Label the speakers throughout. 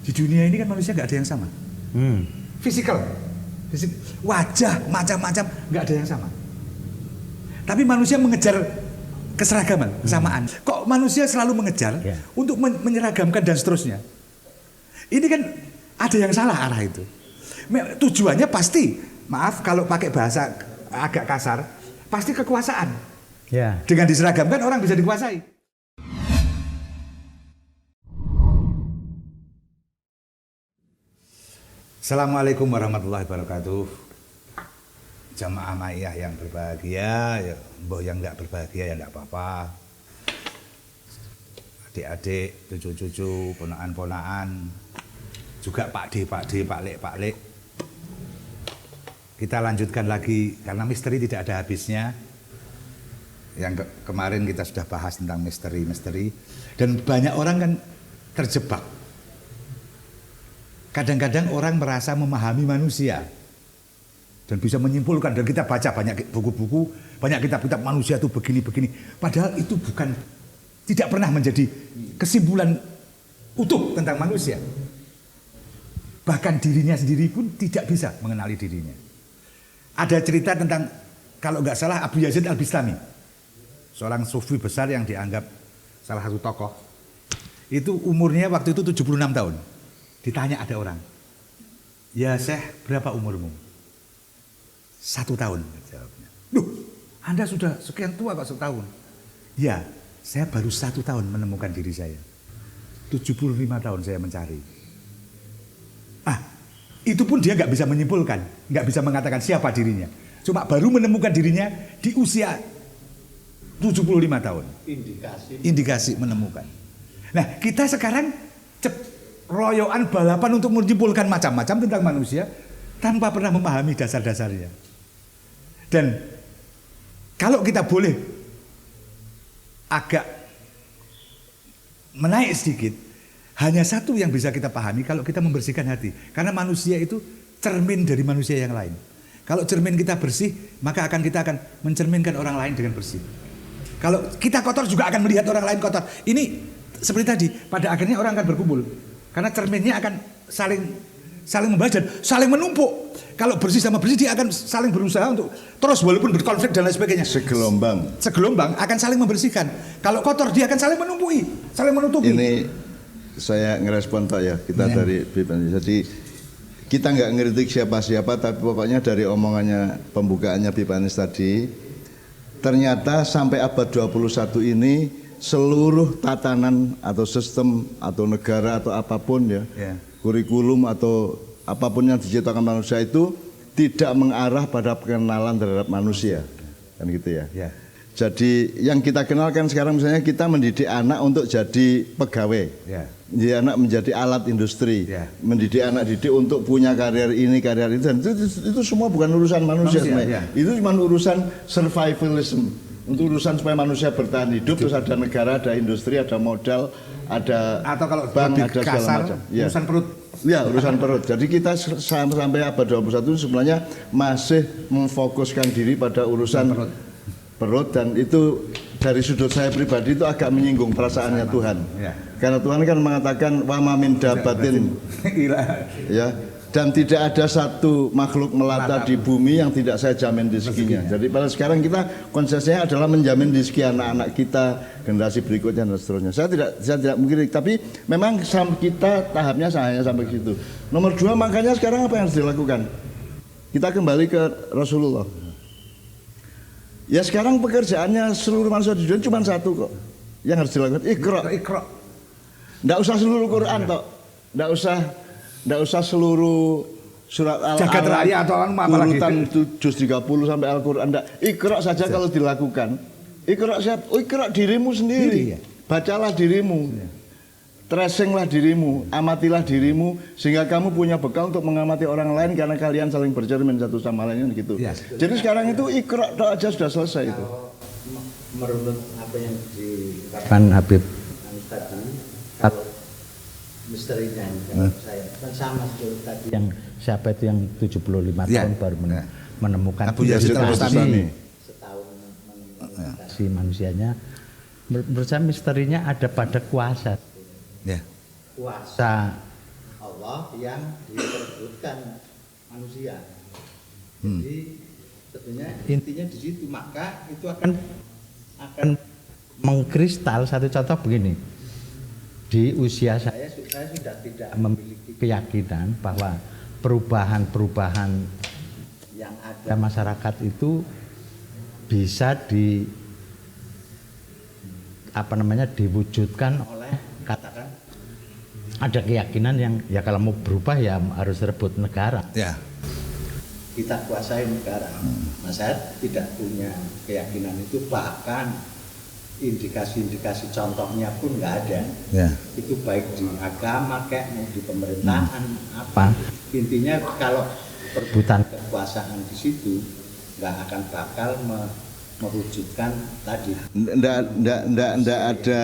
Speaker 1: Di dunia ini kan manusia nggak ada yang sama. Fisikal, wajah macam-macam nggak ada yang sama. Tapi manusia mengejar keseragaman, kesamaan. Kok manusia selalu mengejar untuk menyeragamkan dan seterusnya? Ini kan ada yang salah arah itu. Tujuannya pasti, maaf kalau pakai bahasa agak kasar, pasti kekuasaan.
Speaker 2: Ya.
Speaker 1: Dengan diseragamkan orang bisa dikuasai. Assalamualaikum warahmatullahi wabarakatuh. Jamaah Ma'iyah yang berbahagia, ya, mbok yang nggak berbahagia ya nggak apa-apa. Adik-adik, cucu-cucu, ponakan-ponakan, juga Pak D, Pak Lek. Kita lanjutkan lagi karena misteri tidak ada habisnya. Yang kemarin kita sudah bahas tentang misteri dan banyak orang kan terjebak. Kadang-kadang orang merasa memahami manusia dan bisa menyimpulkan, dan kita baca banyak buku-buku, banyak kitab-kitab manusia itu begini-begini. Padahal itu tidak pernah menjadi kesimpulan utuh tentang manusia. Bahkan dirinya sendiri pun tidak bisa mengenali dirinya. Ada cerita tentang, kalau nggak salah, Abu Yazid Al-Bistami, seorang sufi besar yang dianggap salah satu tokoh. Itu umurnya waktu itu 76 tahun. Ditanya ada orang, ya Syekh, berapa umurmu? 1 tahun, jawabnya. Duh, Anda sudah sekian tua kok 1 tahun? Ya, saya baru 1 tahun menemukan diri saya. 75 tahun saya mencari. Itu pun dia nggak bisa menyimpulkan, nggak bisa mengatakan siapa dirinya. Cuma baru menemukan dirinya di usia 75 tahun. Indikasi menemukan. Nah, kita sekarang royoan balapan untuk menyimpulkan macam-macam tentang manusia tanpa pernah memahami dasar-dasarnya. Dan kalau kita boleh agak menaik sedikit, hanya satu yang bisa kita pahami kalau kita membersihkan hati. Karena manusia itu cermin dari manusia yang lain. Kalau cermin kita bersih, maka kita akan mencerminkan orang lain dengan bersih. Kalau kita kotor juga akan melihat orang lain kotor. Ini seperti tadi, pada akhirnya orang akan berkumpul. Karena cerminnya akan saling membahas dan saling menumpuk. Kalau bersih sama bersih, dia akan saling berusaha untuk terus walaupun berkonflik dan lain sebagainya. Segelombang akan saling membersihkan. Kalau kotor, dia akan saling menumpui, saling menutupi.
Speaker 3: Ini saya ngerespon Pak ya, kita dari BPN. Jadi kita nggak ngeritik siapa-siapa, tapi pokoknya dari omongannya pembukaannya Bipanis tadi, ternyata sampai abad 21 ini seluruh tatanan atau sistem atau negara atau apapun ya, kurikulum atau apapun yang diciptakan manusia itu tidak mengarah pada pengenalan terhadap manusia, kan gitu ya. Jadi yang kita kenalkan sekarang misalnya kita mendidik anak untuk jadi pegawai, mendidik anak menjadi alat industri, mendidik anak untuk punya karier ini karier itu, dan itu semua bukan urusan manusia. Itu cuma urusan survivalism, untuk urusan supaya manusia bertahan hidup. Terus ada negara, ada industri, ada modal, ada
Speaker 1: atau kalau
Speaker 3: bank, ada segala
Speaker 1: kasar,
Speaker 3: macam.
Speaker 1: Urusan perut.
Speaker 3: Ya, urusan perut. Jadi kita sampai abad 21 sebenarnya masih memfokuskan diri pada urusan perut, dan itu dari sudut saya pribadi itu agak menyinggung perasaannya Tuhan. Karena Tuhan kan mengatakan wa ma min dabatin, ya, dan tidak ada satu makhluk melata di bumi yang tidak saya jamin rezekinya. Jadi pada sekarang kita konsepnya adalah menjamin rezeki anak-anak kita, generasi berikutnya dan seterusnya. Saya tidak mungkin, tapi memang kita tahapnya hanya sampai ke situ. Nomor 2, makanya sekarang apa yang harus dilakukan? Kita kembali ke Rasulullah. Ya sekarang pekerjaannya seluruh manusia di dunia cuma satu kok yang harus dilakukan, Iqra. Nggak usah seluruh Quran toh, nggak usah seluruh surat Al-Alaq
Speaker 1: atau
Speaker 3: urutan juz 30 sampai Al-Quran. Iqra saja kalau dilakukan. Iqra dirimu sendiri. Bacalah dirimu. Tracinglah dirimu, amatilah dirimu, sehingga kamu punya bekal untuk mengamati orang lain, karena kalian saling bercermin satu sama lain gitu. Jadi sekarang itu Iqra aja sudah selesai itu.
Speaker 2: Menurut apa yang dikatakan Habib tadi, kalau misterinya saya kan sama seperti tadi yang siapa itu yang 75 tahun baru menemukan
Speaker 3: Abu Yazid Al-Bistami
Speaker 2: setahun menemukan manusianya. Menurut saya misterinya ada pada kuasa. Kuasa Allah yang diperebutkan manusia. Jadi tentunya intinya di situ, maka itu akan mengkristal. Satu contoh begini, di usia saya sudah tidak memiliki keyakinan bahwa perubahan-perubahan yang ada masyarakat itu bisa diwujudkan oleh, katakan, ada keyakinan yang ya kalau mau berubah ya harus rebut negara.
Speaker 1: Ya.
Speaker 2: Kita kuasai negara. Nah, saya tidak punya keyakinan itu, bahkan indikasi-indikasi contohnya pun nggak ada.
Speaker 1: Ya.
Speaker 2: Itu baik di agama kayak mau di pemerintahan apa. Intinya kalau perebutan kekuasaan di situ nggak akan bakal mewujudkan tadi.
Speaker 3: Nggak ada.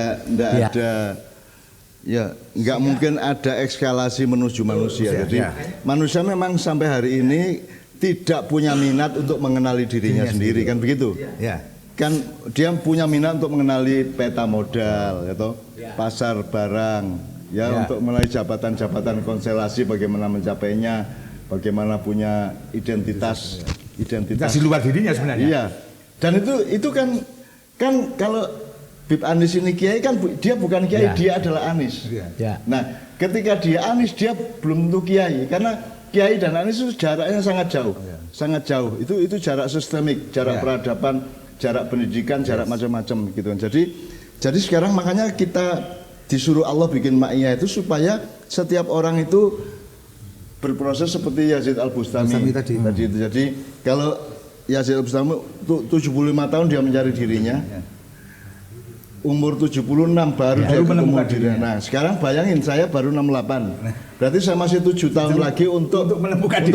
Speaker 3: Ya, nggak mungkin ada eskalasi menuju manusia. Jadi manusia memang sampai hari ini tidak punya minat untuk mengenali dirinya sendiri, kan begitu?
Speaker 1: Ya.
Speaker 3: Kan dia punya minat untuk mengenali peta modal, gitu, pasar barang, untuk mengenali jabatan-jabatan konstelasi, bagaimana mencapainya, bagaimana punya identitas
Speaker 1: di luar dirinya sebenarnya.
Speaker 3: Iya. Dan itu kan kalau Bib Anies ini kiai kan dia bukan kiai, dia adalah Anies.
Speaker 1: Ya.
Speaker 3: Nah, ketika dia Anies dia belum tentu kiai, karena kiai dan Anies itu jaraknya sangat jauh. Sangat jauh. Itu jarak sistemik, jarak peradaban, jarak pendidikan, jarak macam-macam gitu. Jadi sekarang makanya kita disuruh Allah bikin ma'iyah itu supaya setiap orang itu berproses seperti Yazid Al-Bustami tadi itu. Jadi kalau Yazid Al-Bustami 75 tahun dia mencari dirinya. Umur 76 baru dia ketemu dirinya. Nah, sekarang bayangin saya baru 68. Berarti saya masih 7 tahun lagi untuk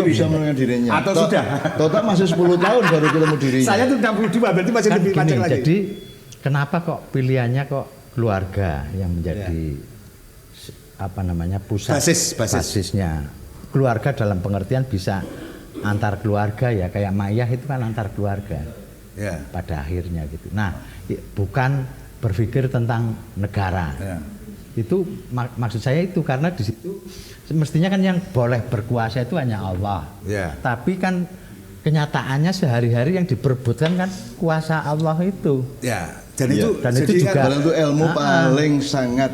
Speaker 3: bisa menemukan dirinya.
Speaker 1: Atau sudah?
Speaker 3: Total masih 10 tahun baru ketemu dirinya.
Speaker 1: Saya tuh 62, berarti masih lebih panjang lagi.
Speaker 2: Jadi kenapa kok pilihannya kok keluarga yang menjadi pusat basisnya? Keluarga dalam pengertian bisa antar keluarga ya, kayak Mayah itu kan antar keluarga. Pada akhirnya gitu. Nah, bukan berpikir tentang negara. Itu maksud saya itu, karena di situ mestinya kan yang boleh berkuasa itu hanya Allah. Tapi kan kenyataannya sehari-hari yang diperebutkan kan kuasa Allah itu.
Speaker 3: Dan itu juga ilmu paling sangat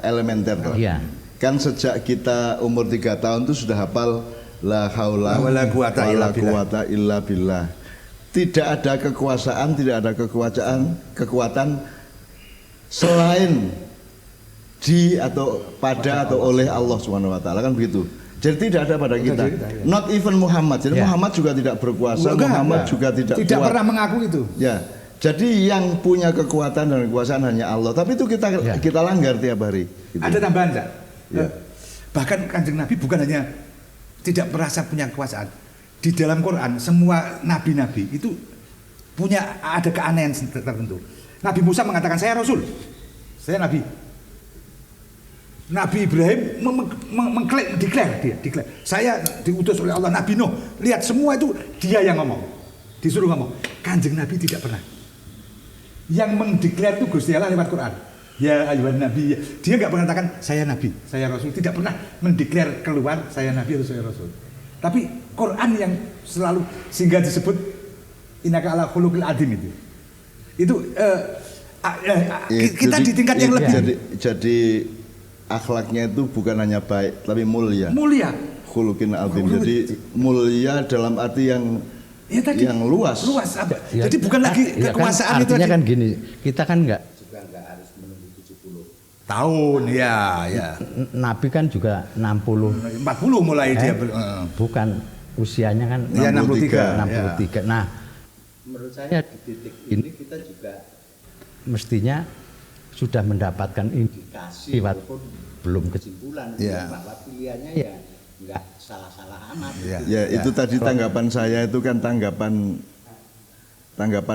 Speaker 3: elementer. Kan sejak kita umur 3 tahun itu sudah hafal la haula wala quwata illa billah. Tidak ada kekuasaan, tidak ada kekuatan selain di atau pada atau oleh Allah Subhanahu wa taala, kan begitu. Jadi tidak ada pada kita. Not even Muhammad. Jadi Muhammad juga tidak berkuasa, Muhammad juga tidak kuat.
Speaker 1: Pernah mengaku itu.
Speaker 3: Jadi yang punya kekuatan dan kekuasaan hanya Allah. Tapi itu kita langgar tiap hari. Gitu.
Speaker 1: Ada tambahan, Cak? Bahkan Kanjeng Nabi bukan hanya tidak merasa punya kekuasaan. Di dalam Quran semua nabi-nabi itu punya ada keanehan tertentu. Nabi Musa mengatakan saya Rasul, saya Nabi. Nabi Ibrahim mengklaim, dia saya diutus oleh Allah. Nabi Nuh, lihat semua itu dia yang ngomong, disuruh ngomong. Kanjeng Nabi tidak pernah. Yang mendeklar itu Gusti Allah lewat Quran. Ya ayuhan Nabi, dia nggak pernah katakan saya Nabi, saya Rasul, tidak pernah mendeklar keluar saya Nabi atau saya Rasul. Tapi Quran yang selalu sehingga disebut innaka ala khuluqil adzim itu. Itu kita di tingkat yang lebih.
Speaker 3: Jadi akhlaknya itu bukan hanya baik tapi mulia.
Speaker 1: Mulia.
Speaker 3: Khuluqin adzim. Jadi mulia dalam arti yang luas.
Speaker 1: Jadi bukan lagi kekuasaan itu.
Speaker 2: Artinya kan gini, kita kan enggak harus menunggu 70 tahun Nabi kan juga 40
Speaker 1: mulai dia
Speaker 2: bukan usianya kan 63. Nah, menurut saya di titik ini kita juga mestinya sudah mendapatkan indikasi walaupun belum kesimpulan bahwa pilihannya enggak salah-salah amat.
Speaker 3: Itu tadi tanggapan saya itu kan tanggapan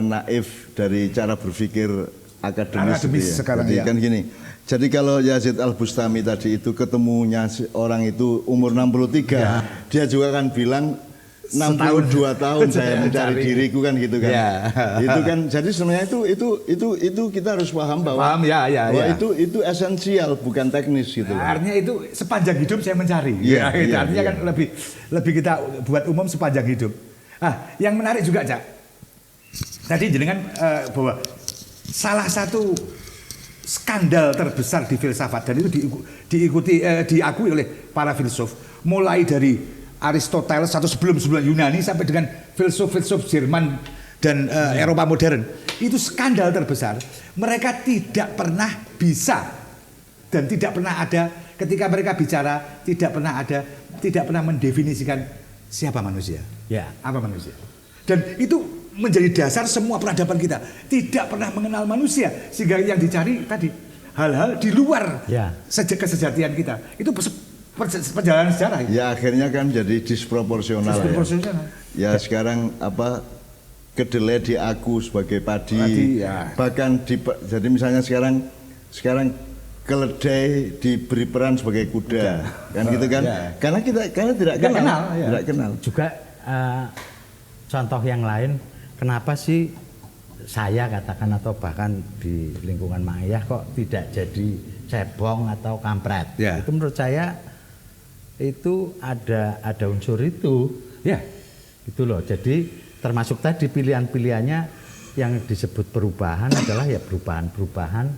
Speaker 3: naif dari cara berpikir akademis sekarang. Jadi kan gini. Jadi kalau Yazid Al-Bustami tadi itu ketemunya orang itu umur 63, dia juga kan bilang 62 tahun saya mencari diriku kan gitu kan.
Speaker 1: Ya.
Speaker 3: Itu kan jadi sebenarnya itu kita harus paham bahwa itu esensial bukan teknis gitu.
Speaker 1: Artinya itu sepanjang hidup saya mencari.
Speaker 3: Iya,
Speaker 1: Gitu.
Speaker 3: iya,
Speaker 1: Artinya
Speaker 3: iya.
Speaker 1: kan lebih kita buat umum sepanjang hidup. Yang menarik juga, Cak. Tadi jenengan bahwa salah satu skandal terbesar di filsafat dan itu diakui oleh para filsuf mulai dari Aristoteles atau sebelum Yunani sampai dengan filsuf-filsuf Jerman dan Eropa modern, itu skandal terbesar. Mereka tidak pernah bisa dan tidak pernah ada ketika mereka bicara tidak pernah mendefinisikan siapa manusia.
Speaker 2: Ya.
Speaker 1: Apa manusia? Dan itu menjadi dasar semua peradaban kita. Tidak pernah mengenal manusia sehingga yang dicari tadi hal-hal di luar kesejatian kita. Itu perjalanan sejarah.
Speaker 3: Ya akhirnya kan jadi disproporsional. Ya sekarang kedelai diaku sebagai padi ya. Bahkan jadi misalnya sekarang keledai diberi peran sebagai kuda kan gitu kan ya. Karena tidak kenal ya. Tidak kenal
Speaker 2: juga contoh yang lain, kenapa sih saya katakan atau bahkan di lingkungan Mak Yah kok tidak jadi cebong atau kampret ya. Itu menurut saya itu ada unsur itu ya gitu loh. Jadi termasuk tadi pilihan-pilihannya yang disebut perubahan adalah ya perubahan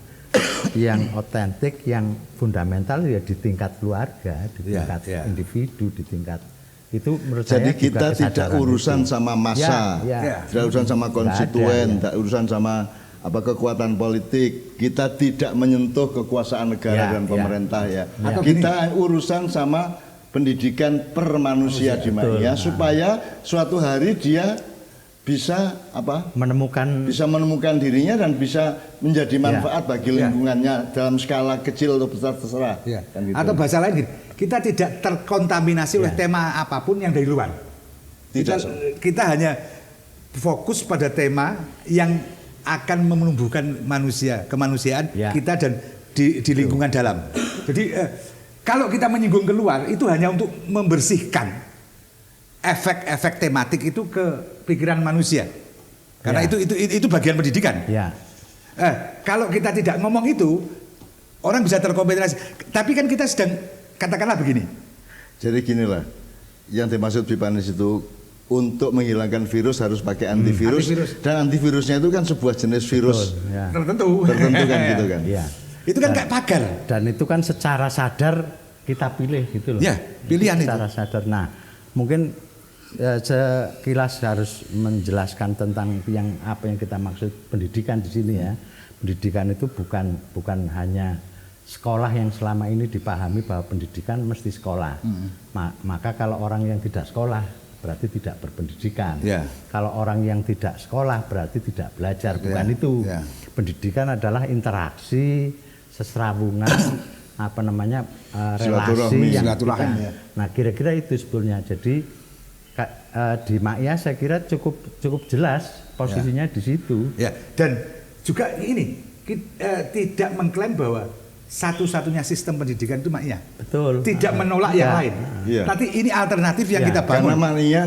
Speaker 2: yang otentik, yang fundamental ya di tingkat keluarga, di tingkat individu, di tingkat itu menurut
Speaker 3: jadi
Speaker 2: saya
Speaker 3: kita tidak urusan itu. Sama massa tidak urusan sama konstituen, tidak urusan sama kekuatan politik, kita tidak menyentuh kekuasaan negara dan pemerintah ya. Kita urusan sama pendidikan permanusia di Mak Yah supaya suatu hari dia bisa menemukan dirinya dan bisa menjadi manfaat bagi lingkungannya dalam skala kecil atau besar terserah.
Speaker 1: Kan gitu. Atau bahasa lain kita tidak terkontaminasi oleh tema apapun yang dari luar. Kita hanya fokus pada tema yang akan menumbuhkan kemanusiaan kita dan di lingkungan dalam. Jadi kalau kita menyinggung keluar itu hanya untuk membersihkan efek-efek tematik itu ke pikiran manusia. Karena itu bagian pendidikan. Kalau kita tidak ngomong itu, orang bisa terkontaminasi. Tapi kan kita sedang katakanlah begini.
Speaker 3: Jadi ginilah, yang dimaksud Bipanis itu untuk menghilangkan virus harus pakai antivirus. Dan antivirusnya itu kan sebuah jenis virus tertentu kan gitu kan.
Speaker 1: Itu kan kayak pagar.
Speaker 2: Dan itu kan secara sadar kita pilih gitu loh.
Speaker 1: Ya, pilihan
Speaker 2: secara itu. Sadar. Nah, mungkin sekilas harus menjelaskan tentang apa yang kita maksud pendidikan di sini ya. Pendidikan itu bukan hanya sekolah yang selama ini dipahami bahwa pendidikan mesti sekolah. Maka kalau orang yang tidak sekolah berarti tidak berpendidikan. Kalau orang yang tidak sekolah berarti tidak belajar. Bukan itu. Pendidikan adalah interaksi, seserawungan, relasi yang nah kira-kira itu sebetulnya. Jadi di Mak Yah saya kira cukup jelas posisinya di situ.
Speaker 1: Dan juga ini tidak mengklaim bahwa satu-satunya sistem pendidikan itu Mak Yah.
Speaker 2: Betul.
Speaker 1: Tidak menolak yang lain. Tapi ini alternatif yang kita bangun.
Speaker 3: Karena Mak Yah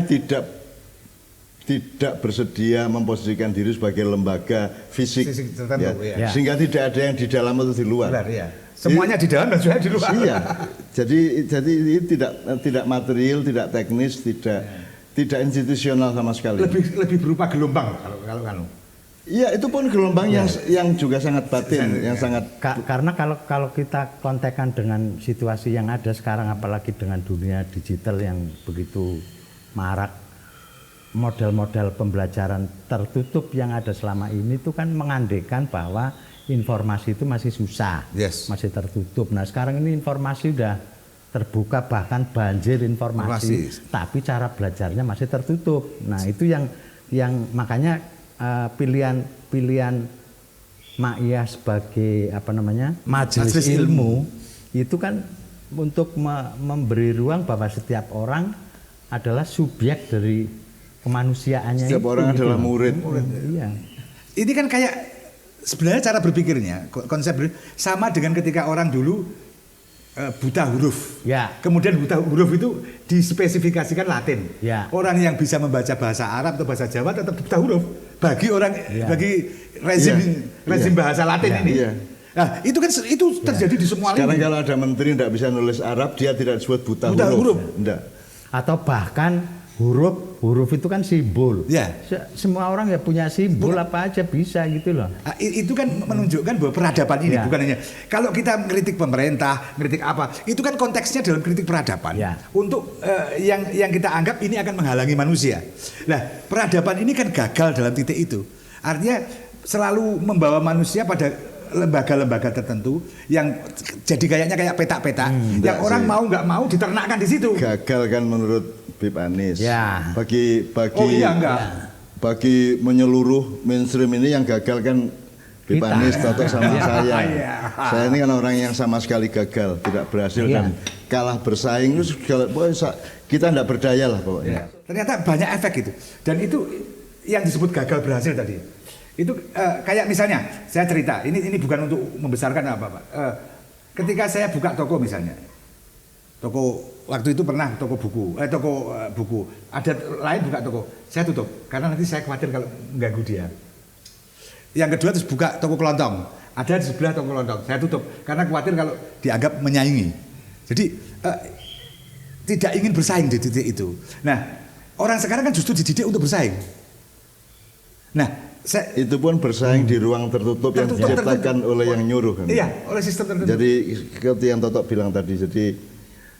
Speaker 3: tidak bersedia memposisikan diri sebagai lembaga fisik tertentu, sehingga tidak ada yang di dalam atau di luar.
Speaker 1: Semuanya di dalam dan juga di luar.
Speaker 3: Jadi ini tidak material, tidak teknis, tidak institusional sama sekali.
Speaker 1: Lebih berupa gelombang kalau.
Speaker 3: Iya, itu pun gelombang yang juga sangat batin, yang sangat.
Speaker 2: Karena kalau kita kontekan dengan situasi yang ada sekarang, apalagi dengan dunia digital yang begitu marak, model-model pembelajaran tertutup yang ada selama ini itu kan mengandekan bahwa informasi itu masih susah, masih tertutup. Nah sekarang ini informasi udah terbuka, bahkan banjir informasi. Tapi cara belajarnya masih tertutup. Nah itu yang makanya pilihan Mak Yah sebagai majelis ilmu itu kan untuk memberi ruang bahwa setiap orang adalah subjek dari kemanusiaannya.
Speaker 3: Setiap orang adalah murid.
Speaker 2: Iya.
Speaker 1: Ini kan kayak sebenarnya cara berpikirnya, konsep sama dengan ketika orang dulu buta huruf.
Speaker 2: Ya.
Speaker 1: Kemudian buta huruf itu dispesifikasikan Latin.
Speaker 2: Ya.
Speaker 1: Orang yang bisa membaca bahasa Arab atau bahasa Jawa tetap buta huruf. Bagi orang bagi rezim bahasa Latin ini.
Speaker 3: Iya.
Speaker 1: Nah, itu terjadi di semua
Speaker 3: Sekarang
Speaker 1: lini.
Speaker 3: kalau ada menteri tidak bisa nulis Arab, dia tidak disebut buta
Speaker 1: Buta huruf.
Speaker 3: Enggak.
Speaker 2: Atau bahkan huruf itu kan simbol.
Speaker 1: Ya.
Speaker 2: Semua orang ya punya simbol apa aja bisa gitu loh.
Speaker 1: Nah, itu kan menunjukkan bahwa peradaban ini
Speaker 2: Ya.
Speaker 1: bukan hanya kalau kita ngeritik pemerintah, ngeritik apa, itu kan konteksnya dalam kritik peradaban.
Speaker 2: Ya.
Speaker 1: Untuk yang kita anggap ini akan menghalangi manusia. Nah, peradaban ini kan gagal dalam titik itu. Artinya selalu membawa manusia pada lembaga-lembaga tertentu yang jadi kayaknya kayak petak-petak yang orang
Speaker 3: sih.
Speaker 1: mau nggak mau diternakkan di situ.
Speaker 3: Gagal kan menurut Bib Anies.
Speaker 2: Ya.
Speaker 3: Bagi
Speaker 1: Oh iya enggak.
Speaker 3: bagi menyeluruh mainstream ini yang gagal kan Bib
Speaker 2: Kita.
Speaker 3: Anies Toto sama saya.
Speaker 1: Iya.
Speaker 3: Saya ini kan orang yang sama sekali gagal, tidak berhasil
Speaker 2: Iya.
Speaker 3: dan kalah bersaing terus kita tidak berdaya lah pokoknya.
Speaker 1: Ternyata banyak efek itu. Dan itu yang disebut gagal berhasil tadi. Itu kayak misalnya saya cerita, ini bukan untuk membesarkan apa-apa. Ketika saya buka toko misalnya. Toko waktu itu pernah toko buku, buku. Ada lain buka toko, saya tutup karena nanti saya khawatir kalau mengganggu dia. Yang kedua terus buka toko kelontong, ada di sebelah toko kelontong, saya tutup karena khawatir kalau dianggap menyaingi. Jadi tidak ingin bersaing di titik itu. Nah, orang sekarang kan justru dididik untuk bersaing. Nah,
Speaker 3: Itu pun bersaing di ruang tertutup yang diciptakan oleh yang nyuruh kan.
Speaker 1: Iya, oleh sistem tertentu.
Speaker 3: Jadi seperti yang Toto bilang tadi, jadi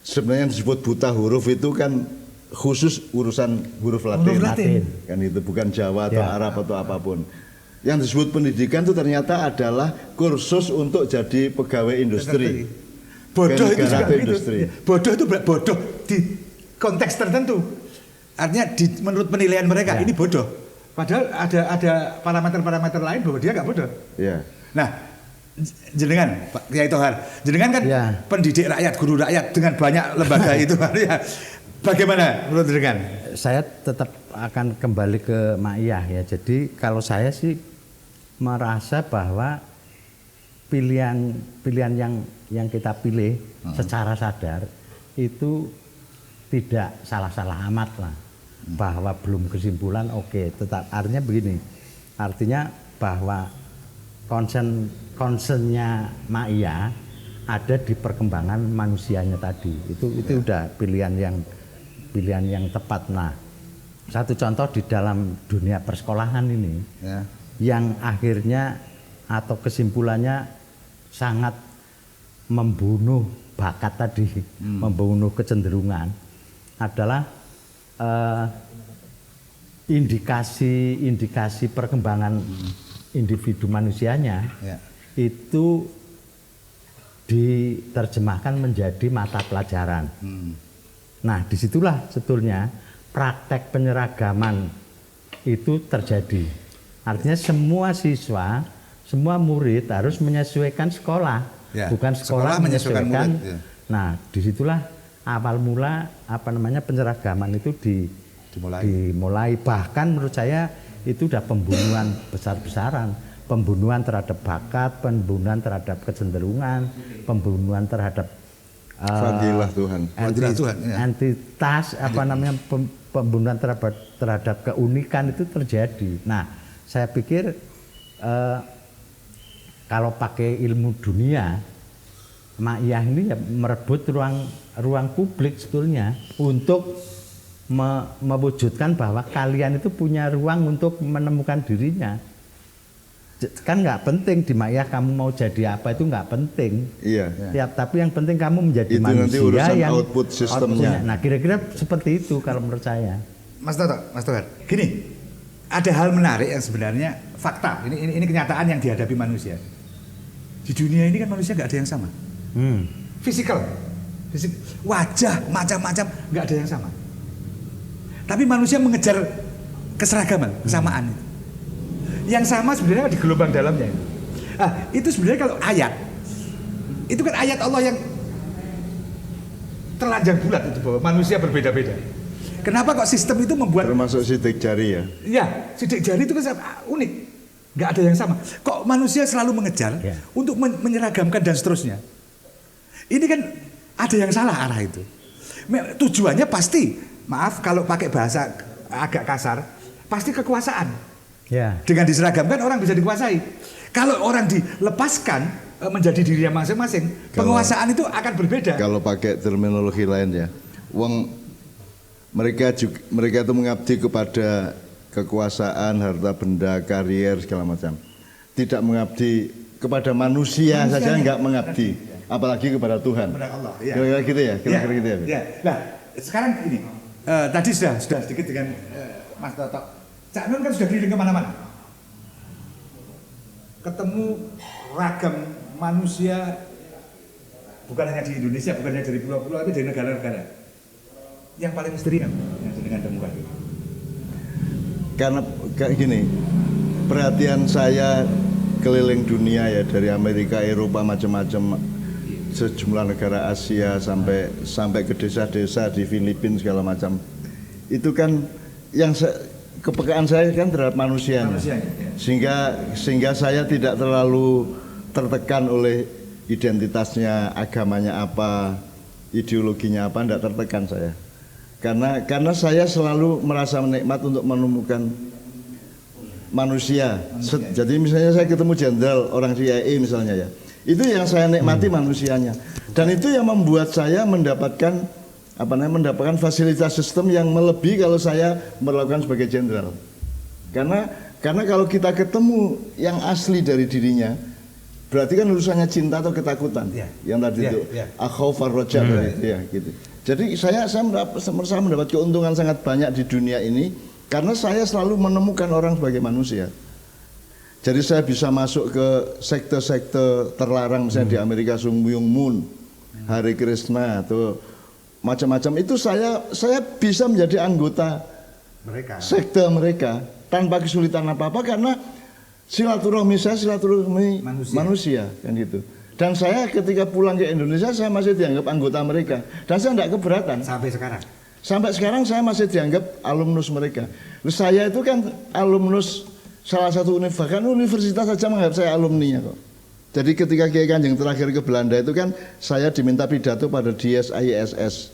Speaker 3: sebenarnya yang disebut buta huruf itu kan khusus urusan huruf Latin.
Speaker 1: Huruf Latin.
Speaker 3: Kan itu bukan Jawa atau
Speaker 2: Ya.
Speaker 3: Arab atau apapun. Yang disebut pendidikan itu ternyata adalah kursus untuk jadi pegawai industri.
Speaker 1: Bodoh itu juga
Speaker 3: Garap
Speaker 1: begitu.
Speaker 3: industri.
Speaker 1: Bodoh itu bodoh di konteks tertentu. Artinya menurut penilaian mereka ini bodoh. Padahal ada parameter-parameter lain bahwa dia nggak bodoh.
Speaker 3: Ya.
Speaker 1: Nah, jenengan Pak Kiai Tohar, jenengan kan
Speaker 2: Ya.
Speaker 1: pendidik rakyat, guru rakyat dengan banyak lembaga itu. Ya. Bagaimana menurut jenengan?
Speaker 2: Saya tetap akan kembali ke Ma'iyah ya. Jadi kalau saya sih merasa bahwa pilihan yang kita pilih secara sadar itu tidak salah-salah amat lah. Bahwa belum kesimpulan oke, tetap artinya begini. Artinya bahwa concernnya Ma'iyah ada di perkembangan manusianya tadi. Itu udah pilihan yang tepat. Nah, satu contoh di dalam dunia persekolahan ini yang akhirnya atau kesimpulannya sangat membunuh bakat tadi, membunuh kecenderungan adalah indikasi perkembangan individu manusianya itu diterjemahkan menjadi mata pelajaran. Nah, disitulah sebetulnya praktek penyeragaman itu terjadi. Artinya semua siswa, semua murid harus menyesuaikan sekolah, bukan sekolah menyesuaikan murid. Nah, disitulah awal mula penyeragaman itu dimulai. Bahkan menurut saya itu udah pembunuhan besar-besaran, pembunuhan terhadap bakat, pembunuhan terhadap kecenderungan, pembunuhan terhadap
Speaker 3: Fadilah Tuhan.
Speaker 2: entitas pembunuhan terhadap keunikan itu terjadi. Nah, saya pikir kalau pakai ilmu dunia, Ma'iyah ini ya merebut ruang publik sebetulnya untuk mewujudkan bahwa kalian itu punya ruang untuk menemukan dirinya. Kan nggak penting di Ma'iyah kamu mau jadi apa, itu nggak penting.
Speaker 3: Iya.
Speaker 2: Ya, tapi yang penting kamu menjadi
Speaker 3: Itu nanti
Speaker 2: manusia
Speaker 3: urusan
Speaker 2: yang
Speaker 3: output sistemnya.
Speaker 2: Nah, kira-kira seperti itu kalau menurut saya.
Speaker 1: Mas Tohar, gini, ada hal menarik yang sebenarnya fakta. Ini kenyataan yang dihadapi manusia. Di dunia ini kan manusia nggak ada yang sama. Fisikal, wajah macam-macam nggak ada yang sama. Tapi manusia mengejar keseragaman, kesamaan itu. Yang sama sebenarnya di gelombang dalamnya. Itu sebenarnya kalau ayat, itu kan ayat Allah yang telanjang bulat itu bahwa manusia berbeda-beda. Kenapa kok sistem itu membuat
Speaker 3: Termasuk sidik jari ya.
Speaker 1: Ya, sidik jari itu kan unik, nggak ada yang sama. Kok manusia selalu mengejar untuk menyeragamkan dan seterusnya. Ini kan ada yang salah arah itu. Tujuannya pasti, maaf kalau pakai bahasa agak kasar, pasti kekuasaan.
Speaker 2: Ya.
Speaker 1: Dengan diseragamkan orang bisa dikuasai. Kalau orang dilepaskan menjadi dirinya masing-masing, penguasaan itu akan berbeda.
Speaker 3: Kalau pakai terminologi lain ya, mereka itu mengabdi kepada kekuasaan, harta benda, karier segala macam. Tidak mengabdi kepada manusia saja, enggak mengabdi, apalagi kepada Tuhan.
Speaker 1: Kepada Allah. Ya.
Speaker 3: Kira-kira gitu ya, kira-kira gitu ya.
Speaker 1: Ya. Nah, sekarang ini tadi sudah sedikit dengan Mas Toto. Cak Nun kan sudah keliling kemana-mana. Ketemu ragam manusia, bukan hanya di Indonesia, bukan hanya dari pulau-pulau, tapi dari negara-negara. Yang paling misteri yang dengan temukan.
Speaker 3: Karena kayak gini, perhatian saya keliling dunia ya, dari Amerika, Eropa, macam-macam, sejumlah negara Asia sampai ke desa-desa di Filipina segala macam. Itu kan yang kepekaan saya kan terhadap manusianya.
Speaker 1: Ya.
Speaker 3: Sehingga saya tidak terlalu tertekan oleh identitasnya, agamanya apa, ideologinya apa, tidak tertekan saya. Karena saya selalu merasa menikmat untuk menemukan manusia. Jadi misalnya saya ketemu jenderal orang CIA misalnya ya, itu yang saya nikmati manusianya. Dan itu yang membuat saya mendapatkan fasilitas sistem yang melebihi kalau saya melakukan sebagai jenderal. Karena kalau kita ketemu yang asli dari dirinya, berarti kan urusannya cinta atau ketakutan. Yang tadi itu akhawf ar-raja ya gitu. Jadi saya mendapat keuntungan sangat banyak di dunia ini karena saya selalu menemukan orang sebagai manusia. Jadi saya bisa masuk ke sekte-sekte terlarang misalnya di Amerika, Sun Myung Moon, Hare Krishna atau macam-macam, itu saya bisa menjadi anggota sekte mereka tanpa kesulitan apa-apa karena silaturahmi manusia kan gitu. Dan saya ketika pulang ke Indonesia saya masih dianggap anggota mereka dan saya tidak keberatan sampai sekarang saya masih dianggap alumnus mereka. Saya itu kan alumnus salah satu universitas saja menganggap saya alumninya kok. Jadi ketika Kiai Kanjeng terakhir ke Belanda itu kan saya diminta pidato pada DSISS,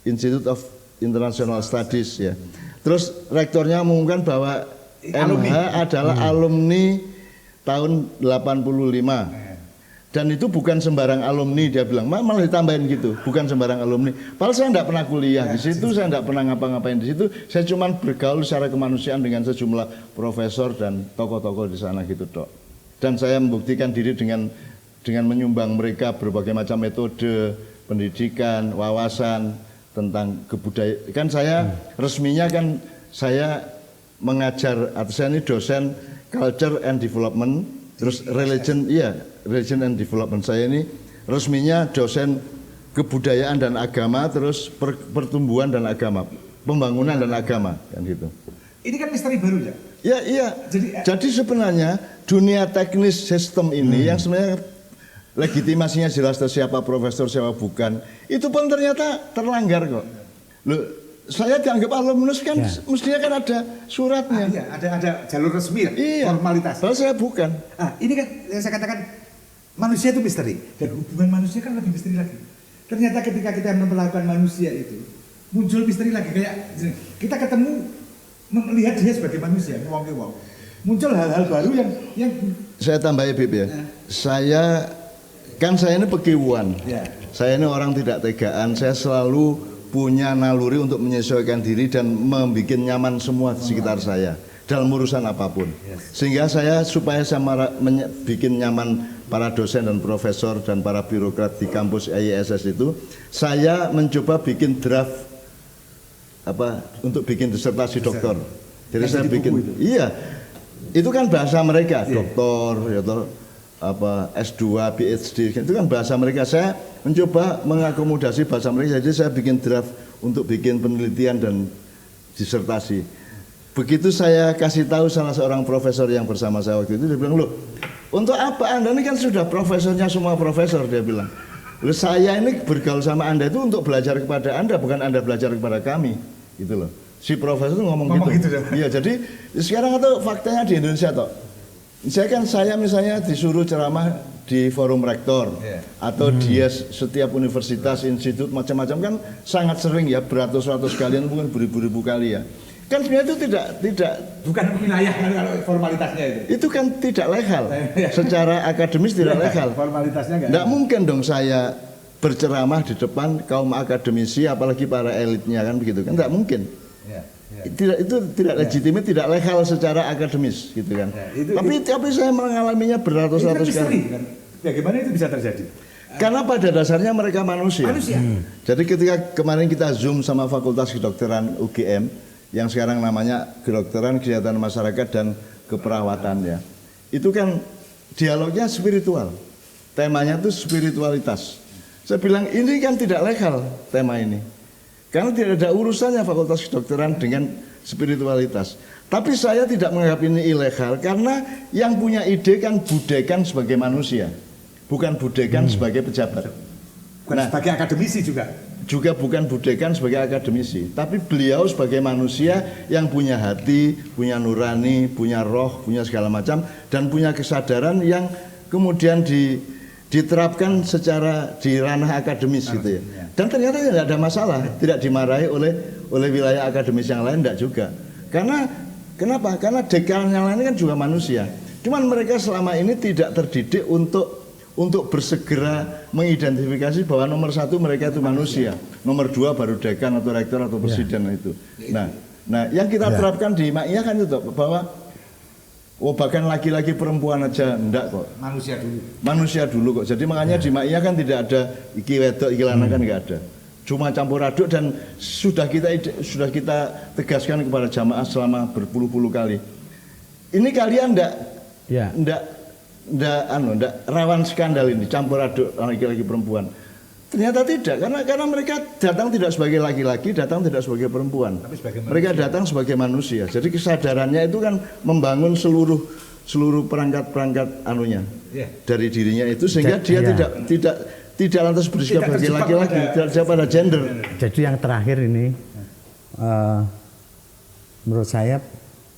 Speaker 3: Institute of International Studies ya. Terus rektornya mengumumkan bahwa MH adalah alumni tahun 85. Dan itu bukan sembarang alumni, dia bilang, malah ditambahin gitu, bukan sembarang alumni. Padahal saya tidak pernah kuliah di situ, saya tidak pernah ngapa-ngapain di situ. Saya cuma bergaul secara kemanusiaan dengan sejumlah profesor dan tokoh-tokoh di sana gitu dok. Dan saya membuktikan diri dengan menyumbang mereka berbagai macam metode pendidikan, wawasan tentang kebudayaan. Kan saya resminya kan saya mengajar, atau saya ini dosen Culture and Development, terus Religion and Development. Saya ini resminya dosen kebudayaan dan agama, terus pertumbuhan dan agama, pembangunan dan agama kan gitu.
Speaker 1: Ini kan misteri baru ya?
Speaker 3: Iya. Jadi sebenarnya dunia teknis sistem ini yang sebenarnya legitimasinya jelas siapa profesor siapa bukan, itu pun ternyata terlanggar kok. Loh, saya dianggap alumnus kan mestinya kan ada suratnya.
Speaker 1: Iya, ada jalur resmi ya, formalitas.
Speaker 3: Padahal saya bukan.
Speaker 1: Ini kan yang saya katakan manusia itu misteri dan hubungan manusia kan lebih misteri lagi. Ternyata ketika kita memperlakukan manusia itu muncul misteri lagi, kayak kita ketemu melihat dia sebagai manusia, muncul hal-hal baru yang
Speaker 3: saya tambah Bib ya. Saya ini pekiwuan. Saya ini orang tidak tegaan, saya selalu punya naluri untuk menyesuaikan diri dan membuat nyaman semua di sekitar saya dalam urusan apapun. Sehingga supaya saya bikin nyaman para dosen dan profesor dan para birokrat di kampus IISS itu, saya mencoba bikin draft untuk bikin disertasi doktor. Jadi saya bikin itu kan bahasa mereka, doktor S2, PhD, itu kan bahasa mereka. Saya mencoba mengakomodasi bahasa mereka, jadi saya bikin draft untuk bikin penelitian dan disertasi. Begitu saya kasih tahu salah seorang profesor yang bersama saya waktu itu, dia bilang, loh, untuk apa Anda ini kan sudah profesornya semua profesor, dia bilang. Loh, saya ini bergaul sama Anda itu untuk belajar kepada Anda, bukan Anda belajar kepada kami, gitu loh. Si profesor itu ngomong gitu. Iya, jadi sekarang itu faktanya di Indonesia toh. Saya misalnya disuruh ceramah di forum rektor atau dia setiap universitas, institut macam-macam kan sangat sering ya, beratus-ratus kalian mungkin beribu-ribu kali ya. Kan sebenarnya itu tidak
Speaker 1: Bukan wilayah kan kalau formalitasnya itu.
Speaker 3: itu kan tidak legal. Secara akademis tidak legal.
Speaker 1: Formalitasnya
Speaker 3: Nggak mungkin dong saya berceramah di depan kaum akademisi apalagi para elitnya kan begitu kan, nggak mungkin. Itu tidak legitimate, tidak legal secara akademis gitu kan. Tapi saya mengalaminya beratus-ratus kali.
Speaker 1: Kan? Bagaimana itu bisa terjadi?
Speaker 3: Karena pada dasarnya mereka manusia. Jadi ketika kemarin kita Zoom sama Fakultas Kedokteran UGM yang sekarang namanya Kedokteran Kesehatan Masyarakat dan Keperawatan ya. Itu kan dialognya spiritual. Temanya itu spiritualitas. Saya bilang ini kan tidak legal tema ini. Karena tidak ada urusannya Fakultas Kedokteran dengan spiritualitas. Tapi saya tidak menganggap ini ilegal karena yang punya ide kan Budekan sebagai manusia, bukan Budekan sebagai pejabat.
Speaker 1: Bukan sebagai akademisi juga.
Speaker 3: Juga bukan Budekan sebagai akademisi, tapi beliau sebagai manusia yang punya hati, punya nurani, punya roh, punya segala macam, dan punya kesadaran yang kemudian diterapkan secara di ranah akademis gitu ya. Dan ternyata tidak ada masalah, tidak dimarahi oleh wilayah akademis yang lain, tidak juga. Kenapa? Karena dekan yang lain kan juga manusia. Cuman mereka selama ini tidak terdidik untuk bersegera mengidentifikasi bahwa nomor satu mereka itu manusia, nomor dua baru dekan atau rektor atau presiden itu. Nah, yang kita terapkan di MAIA kan itu bahwa bahkan laki-laki perempuan aja enggak kok. Manusia dulu kok. Jadi makanya di MAIA kan tidak ada iki wedok iki lanang kan enggak ada. Cuma campur aduk dan sudah kita tegaskan kepada jamaah selama berpuluh-puluh kali. Ini kalian enggak rawan skandal ini campur aduk laki-laki perempuan. Ternyata tidak karena mereka datang tidak sebagai laki-laki, datang tidak sebagai perempuan. Mereka datang sebagai manusia. Jadi kesadarannya itu kan membangun seluruh perangkat dari dirinya itu sehingga dia tidak lantas bersikap sebagai laki-laki, tidak pada gender.
Speaker 2: Jadi yang terakhir ini menurut saya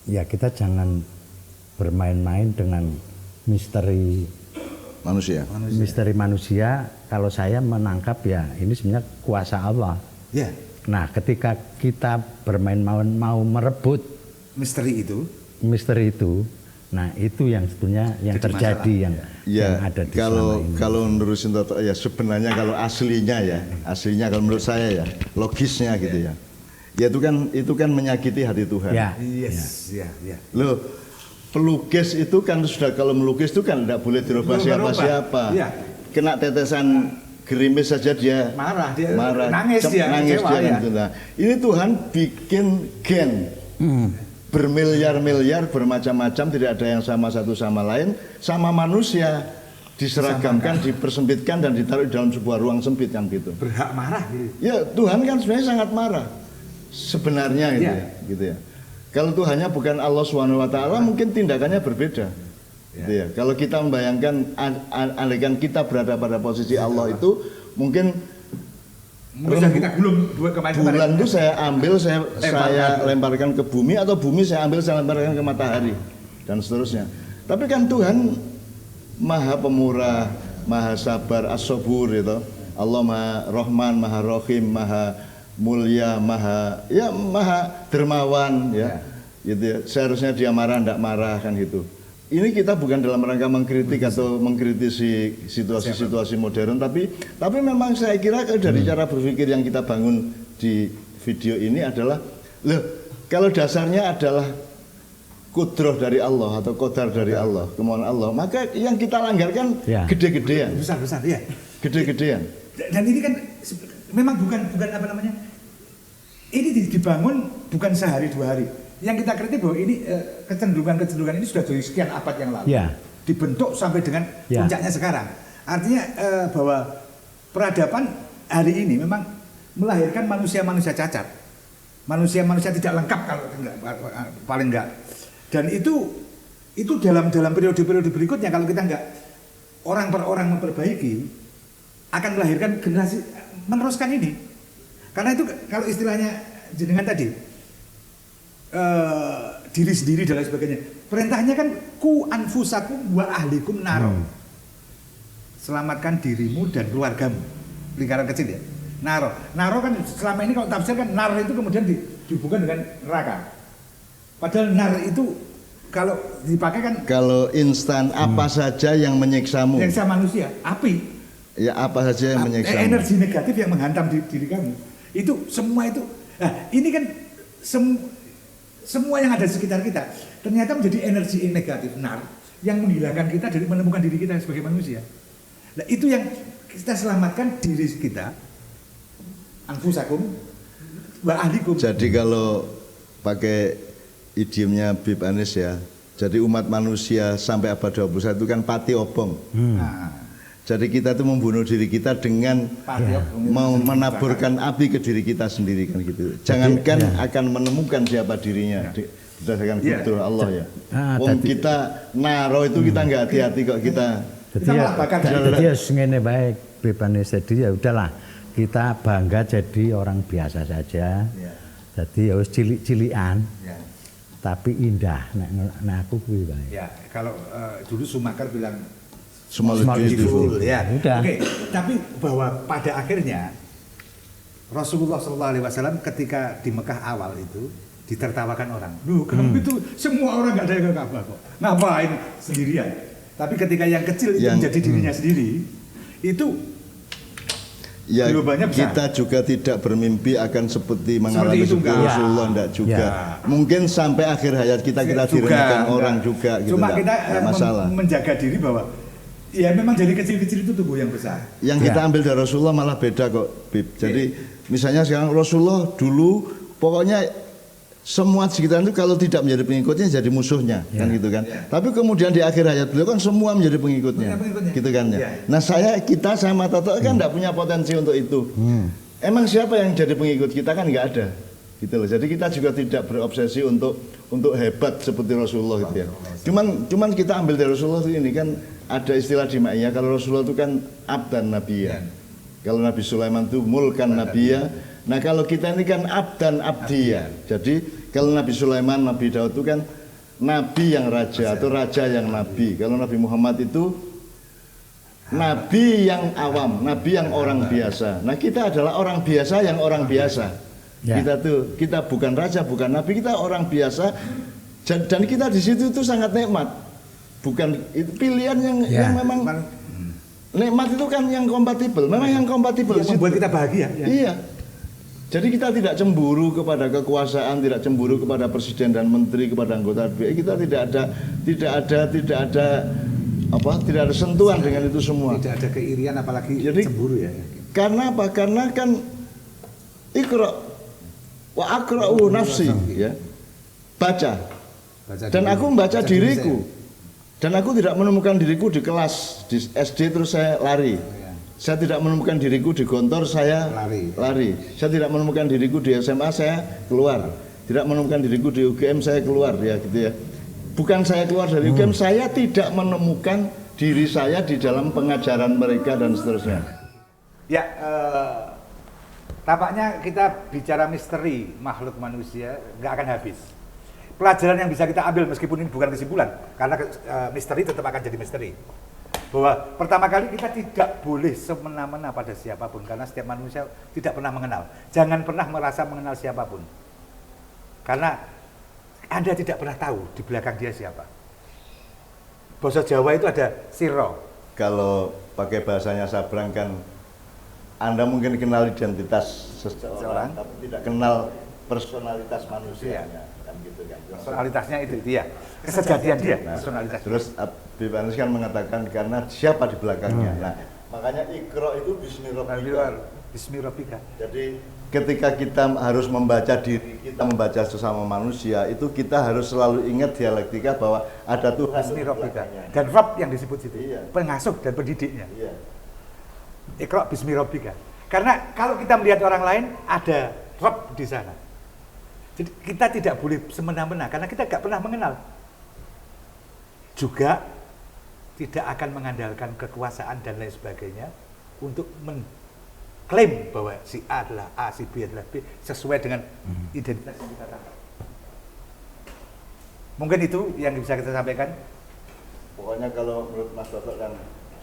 Speaker 2: ya kita jangan bermain-main dengan misteri manusia. Kalau saya menangkap ya ini sebenarnya kuasa Allah. Nah, ketika kita bermain mau merebut misteri itu, nah itu yang sebetulnya yang terjadi yang ada di
Speaker 3: kalau
Speaker 2: ini.
Speaker 3: Kalau menurut Sintoto ya sebenarnya kalau aslinya kalau menurut saya ya logisnya gitu ya. Ya itu kan menyakiti hati Tuhan. Loh, pelukis itu kan sudah kalau melukis itu kan tidak boleh dirubah siapa-siapa. Kena tetesan gerimis saja dia marah,
Speaker 1: nangis dia.
Speaker 3: Gitu. Nah, ini Tuhan bikin gen bermiliar-miliar bermacam-macam, tidak ada yang sama satu sama lain, sama manusia diseragamkan, dipersempitkan dan ditaruh di dalam sebuah ruang sempit kan gitu.
Speaker 1: Berhak marah gitu.
Speaker 3: Ya Tuhan kan sebenarnya sangat marah sebenarnya gitu ya. Kalau Tuhannya bukan Allah SWT mungkin tindakannya berbeda. Gitu ya. Kalau kita membayangkan andaikan kita berada pada posisi Allah itu mungkin
Speaker 1: kita
Speaker 3: bulan itu saya ambil saya lemparkan ke bumi atau bumi saya ambil saya lemparkan ke matahari dan seterusnya. Tapi kan Tuhan Maha Pemurah, Maha Sabar, As-Sabur itu. Allah Maha Rahman, Maha Rahim, Maha Mulia, Maha dermawan ya. Gitu ya. Seharusnya dia marah enggak marah kan gitu. Ini kita bukan dalam rangka mengkritik atau mengkritisi situasi-situasi modern, tapi memang saya kira dari cara berpikir yang kita bangun di video ini adalah, kalau dasarnya adalah kudroh dari Allah atau qadar dari Allah, kemauan Allah, maka yang kita langgarkan gede-gedean.
Speaker 1: Besar-besar ya.
Speaker 3: Gede-gedean.
Speaker 1: Dan ini kan memang bukan apa namanya? Ini dibangun bukan sehari dua hari. Yang kita kritik bahwa ini kecenderungan ini sudah dari sekian abad yang lalu dibentuk sampai dengan puncaknya sekarang. Artinya bahwa peradaban hari ini memang melahirkan manusia-manusia cacat, manusia-manusia tidak lengkap kalau paling enggak. Dan itu dalam periode-periode berikutnya kalau kita enggak orang per orang memperbaiki akan melahirkan generasi meneruskan ini. Karena itu kalau istilahnya jenengan tadi diri sendiri dan lain sebagainya. Perintahnya kan ku anfusakum wa ahlikum naro. Selamatkan dirimu dan keluargamu. Lingkaran kecil ya. Naro kan selama ini kalau tafsir kan nar itu kemudian dihubungkan dengan neraka. Padahal nar itu kalau dipakai kan
Speaker 3: kalau instan apa saja yang menyiksamu.
Speaker 1: Yang sama manusia, api.
Speaker 3: Ya apa saja yang menyiksamu.
Speaker 1: Energi negatif yang menghantam diri kamu. Itu semua itu. Nah, ini kan semua yang ada di sekitar kita ternyata menjadi energi negatif nar yang menghilangkan kita dari menemukan diri kita sebagai manusia. Nah, itu yang kita selamatkan diri kita. Anfusakum wa ahlikum.
Speaker 3: Jadi kalau pakai idiomnya Bib Anis ya, jadi umat manusia sampai abad 21 itu kan pati obong. Nah, jadi kita itu membunuh diri kita dengan mau menaburkan api ke diri kita sendiri kan gitu. Jangankan akan menemukan siapa dirinya berdasarkan fitrah Allah ya. Kita naro itu kita nggak hati-hati kok kita.
Speaker 2: Jadi ya ngene baik Bib Anis, jadi ya udahlah kita bangga jadi orang biasa saja. Jadi ya wis cilik-cilikan. Tapi indah nek aku kuwi wae.
Speaker 1: Ya, kalau dulu Sumakar bilang
Speaker 3: small beautiful.
Speaker 1: Ya,
Speaker 2: udah.
Speaker 1: Oke, tapi bahwa pada akhirnya Rasulullah SAW ketika di Mekah awal itu ditertawakan orang. Loh, kamu itu semua orang nggak ada yang ke Ka'bah kok. Ngapain sendirian? Tapi ketika yang kecil itu menjadi dirinya sendiri, itu
Speaker 3: ya
Speaker 1: besar.
Speaker 3: Kita juga tidak bermimpi akan seperti mengalami seperti Rasulullah, enggak juga. Mungkin sampai akhir hayat kita diremehkan orang juga gitu.
Speaker 1: Cuma kita
Speaker 3: masalah.
Speaker 1: Menjaga diri bahwa ya memang dari kecil-kecil itu tumbuh yang besar.
Speaker 3: Yang kita ambil dari Rasulullah malah beda kok, Bib. Jadi misalnya sekarang Rasulullah dulu pokoknya semua sekitar itu kalau tidak menjadi pengikutnya jadi musuhnya kan gitu kan. Tapi kemudian di akhir hayat beliau kan semua menjadi pengikutnya. Gitu kan ya. Nah kita sama Toto kan tidak punya potensi untuk itu. Emang siapa yang jadi pengikut kita kan nggak ada. Gitu loh. Jadi kita juga tidak berobsesi untuk hebat seperti Rasulullah gitu ya. Cuman kita ambil dari Rasulullah ini kan ada istilah di Ma'iyah kalau Rasulullah itu kan abdan nabiyya. Kalau Nabi Sulaiman itu mulkan nabiyya. Nah kalau kita ini kan abdan abdiyah. Jadi kalau Nabi Sulaiman, Nabi Daud itu kan nabi yang raja atau raja yang nabi. Kalau Nabi Muhammad itu nabi yang awam, nabi yang orang biasa. Nah kita adalah orang biasa yang orang biasa. Kita bukan raja, bukan nabi, kita orang biasa. Dan kita di situ itu sangat nikmat. Bukan itu pilihan yang memang nikmat itu kan yang kompatibel. Memang yang kompatibel
Speaker 1: yang membuat kita bahagia.
Speaker 3: Iya. Jadi kita tidak cemburu kepada kekuasaan, tidak cemburu kepada presiden dan menteri, kepada anggota DPR. Kita tidak ada sentuhan dengan itu semua.
Speaker 1: Tidak ada keirian apalagi cemburu ya.
Speaker 3: Karena apa? Karena kan iqra wa aqra'u nafsi ya. Baca. Dan aku membaca diriku. Dan aku tidak menemukan diriku di kelas di SD terus saya lari. Saya tidak menemukan diriku di Gontor, saya lari. Saya tidak menemukan diriku di SMA, saya keluar. Tidak menemukan diriku di UGM, saya keluar ya gitu ya. Bukan saya keluar dari UGM, saya tidak menemukan diri saya di dalam pengajaran mereka dan seterusnya.
Speaker 1: Ya, tampaknya kita bicara misteri makhluk manusia nggak akan habis. Pelajaran yang bisa kita ambil meskipun ini bukan kesimpulan, karena misteri tetap akan jadi misteri. Bahwa pertama kali kita tidak boleh semena-mena pada siapapun karena setiap manusia tidak pernah mengenal. Jangan pernah merasa mengenal siapapun. Karena Anda tidak pernah tahu di belakang dia siapa. Bahasa Jawa itu ada siro.
Speaker 3: Kalau pakai bahasanya Sabrang kan Anda mungkin kenal identitas seseorang tapi tidak kenal personalitas manusianya. Gitu kan.
Speaker 1: Personalitasnya itu dia, kesejatian dia. Personalitas.
Speaker 3: Terus Bib Anis kan mengatakan karena siapa di belakangnya. Nah, makanya Iqra itu Bismi Rabbika. Jadi ketika kita harus membaca diri kita, membaca sesama manusia, itu kita harus selalu ingat dialektika bahwa ada Tuhan
Speaker 1: Bismi Rabbika. Dan Rabb yang disebut situ, pengasuh dan pendidiknya. Iqra Bismi Rabbika. Karena kalau kita melihat orang lain ada Rabb di sana. Jadi kita tidak boleh semena-mena karena kita tidak pernah mengenal. Juga tidak akan mengandalkan kekuasaan dan lain sebagainya untuk mengklaim bahwa si A adalah A, si B adalah B sesuai dengan identitas yang kita tangkap. Mungkin itu yang bisa kita sampaikan.
Speaker 3: Pokoknya kalau menurut Mas Toto kan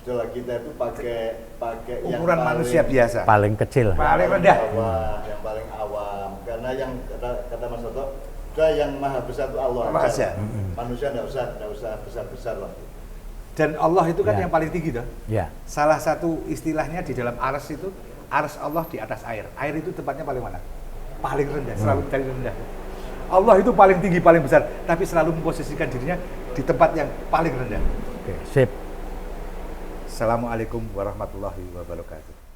Speaker 3: sudahlah kita itu pakai
Speaker 1: Ukuran manusia biasa.
Speaker 2: Paling kecil.
Speaker 1: Paling rendah.
Speaker 3: yang paling awam. Karena yang kata Mas Toto, sudah yang maha besar itu Allah.
Speaker 1: Allah aja.
Speaker 3: Manusia enggak usah besar-besar lah.
Speaker 1: Dan Allah itu kan
Speaker 2: Ya.
Speaker 1: yang paling tinggi toh.
Speaker 2: Ya.
Speaker 1: Salah satu istilahnya di dalam arsy itu, arsy Allah di atas air. Air itu tempatnya paling mana? Paling rendah, selalu paling rendah. Allah itu paling tinggi, paling besar, tapi selalu memposisikan dirinya di tempat yang paling rendah.
Speaker 2: Oke, sip.
Speaker 1: Assalamualaikum warahmatullahi wabarakatuh.